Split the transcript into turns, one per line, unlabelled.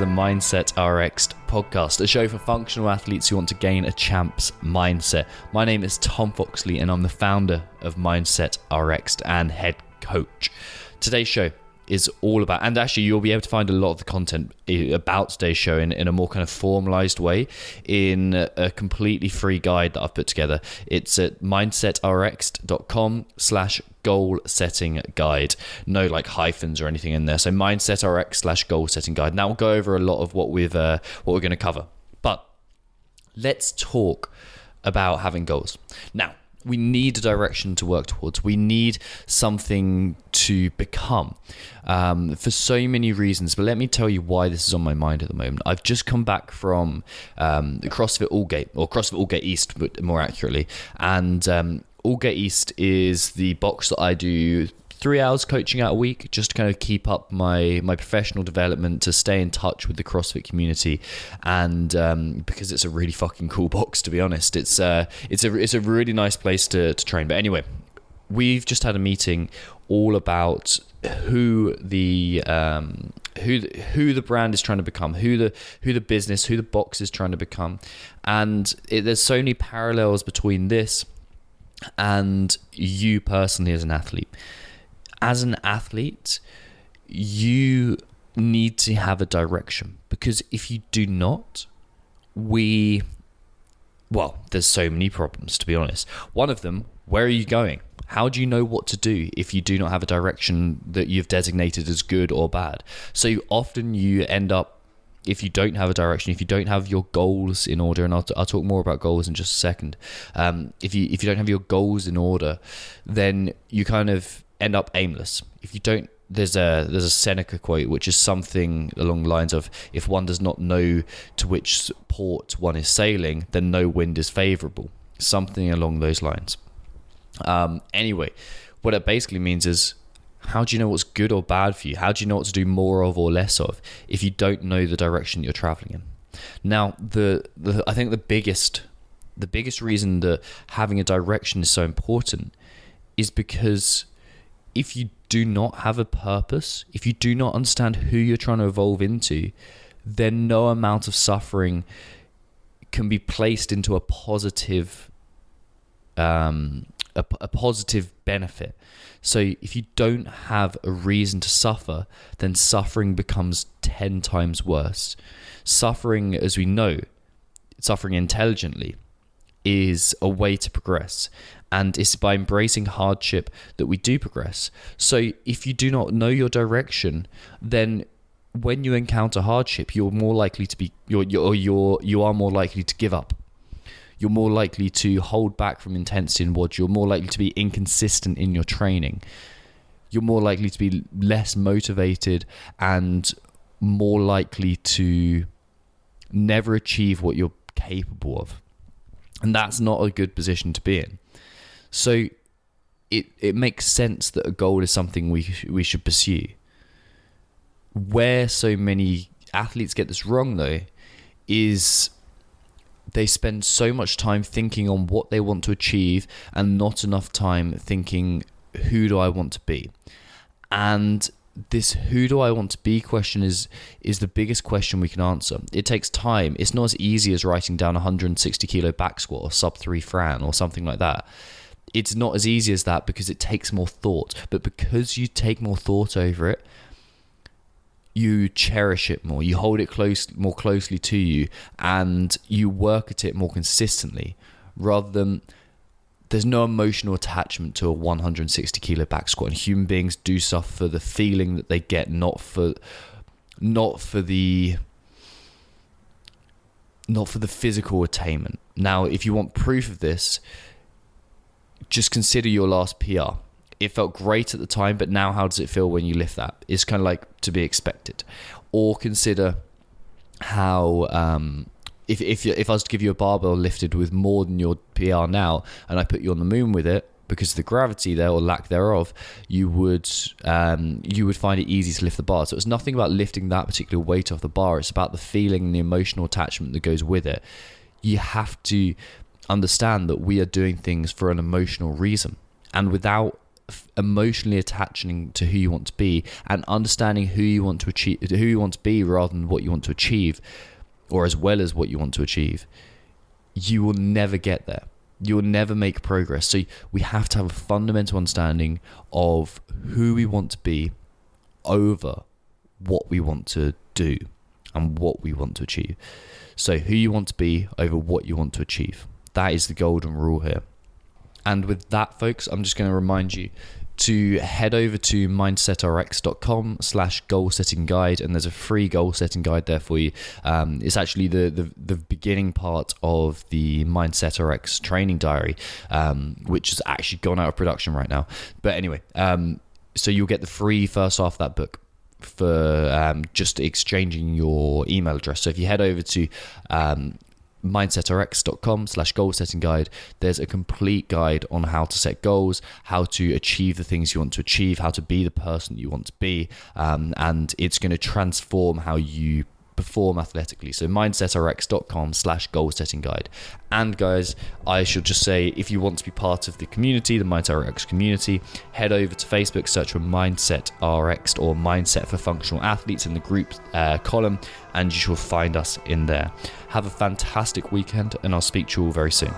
the Mindset RX podcast, a show for functional athletes who want to gain a champ's mindset. My name is Tom Foxley and I'm the founder of Mindset RX and head coach. Today's show is all about, and actually you'll be able to find a lot of the content about today's show in a more kind of formalized way in a completely free guide that I've put together. It's at mindsetrx.com/goal setting guide. No like hyphens or anything in there. So mindsetrx/goal setting guide. Now we'll go over a lot of what we're going to cover. But let's talk about having goals. Now, we need a direction to work towards. We need something to become for so many reasons. But let me tell you why this is on my mind at the moment. I've just come back from the CrossFit Allgate, or CrossFit Allgate East, but more accurately. And Allgate East is the box that I do 3 hours coaching out a week, just to kind of keep up my professional development, to stay in touch with the CrossFit community, and because it's a really fucking cool box, to be honest. It's a really nice place to train. But anyway, we've just had a meeting all about who the brand is trying to become, who the business, who the box is trying to become, and there's so many parallels between this and you personally as an athlete. As an athlete, you need to have a direction, because if you do not, there's so many problems, to be honest. One of them, where are you going? How do you know what to do if you do not have a direction that you've designated as good or bad? So often you end up, if you don't have a direction, if you don't have your goals in order, and I'll talk more about goals in just a second. If you don't have your goals in order, then you kind of end up aimless. If you don't, there's a Seneca quote, which is something along the lines of, if one does not know to which port one is sailing, then no wind is favorable. Something along those lines. Anyway, what it basically means is, how do you know what's good or bad for you? How do you know what to do more of or less of if you don't know the direction you're traveling in? Now, I think the biggest reason that having a direction is so important is because if you do not have a purpose, if you do not understand who you're trying to evolve into, then no amount of suffering can be placed into a positive benefit. So if you don't have a reason to suffer, then suffering becomes 10 times worse. Suffering, as we know, suffering intelligently, is a way to progress. And it's by embracing hardship that we do progress. So if you do not know your direction, then when you encounter hardship, you're more likely to you are more likely to give up. You're more likely to hold back from intensity and WOD. You're more likely to be inconsistent in your training. You're more likely to be less motivated and more likely to never achieve what you're capable of. And that's not a good position to be in. So it makes sense that a goal is something we should pursue. Where so many athletes get this wrong, though, is they spend so much time thinking on what they want to achieve and not enough time thinking, who do I want to be? And this who do I want to be question is the biggest question we can answer. It takes time. It's not as easy as writing down 160 kilo back squat or sub 3 Fran or something like that. It's not as easy as that because it takes more thought. But because you take more thought over it, you cherish it more. You hold it more closely to you, and you work at it more consistently, rather than, there's no emotional attachment to a 160 kilo back squat, and human beings do stuff for the feeling that they get, not for the physical attainment. Now, if you want proof of this, just consider your last PR. It felt great at the time, but now how does it feel when you lift that? It's kind of like to be expected. Or consider how if I was to give you a barbell lifted with more than your PR now, and I put you on the moon with it, because of the gravity there or lack thereof, you would find it easy to lift the bar. So it's nothing about lifting that particular weight off the bar. It's about the feeling and the emotional attachment that goes with it. You have to understand that we are doing things for an emotional reason, and without emotionally attaching to who you want to be and understanding who you want to achieve, who you want to be rather than what you want to achieve, or as well as what you want to achieve, you will never get there. You will never make progress. So we have to have a fundamental understanding of who we want to be over what we want to do and what we want to achieve. So who you want to be over what you want to achieve. That is the golden rule here. And with that, folks, I'm just going to remind you to head over to mindsetrx.com/goal setting guide, and there's a free goal setting guide there for you. It's actually the beginning part of the MindsetRx training diary, which has actually gone out of production right now. But anyway, so you'll get the free first half of that book for just exchanging your email address. So if you head over to mindsetrx.com/goal setting guide, there's a complete guide on how to set goals, how to achieve the things you want to achieve, how to be the person you want to be, and it's going to transform how you perform athletically. So mindsetrx.com/goal setting guide. And guys, I should just say, if you want to be part of the community, the MindsetRx community, head over to Facebook, search for MindsetRx or Mindset for Functional Athletes in the group column, and you shall find us in there. Have a fantastic weekend, and I'll speak to you all very soon.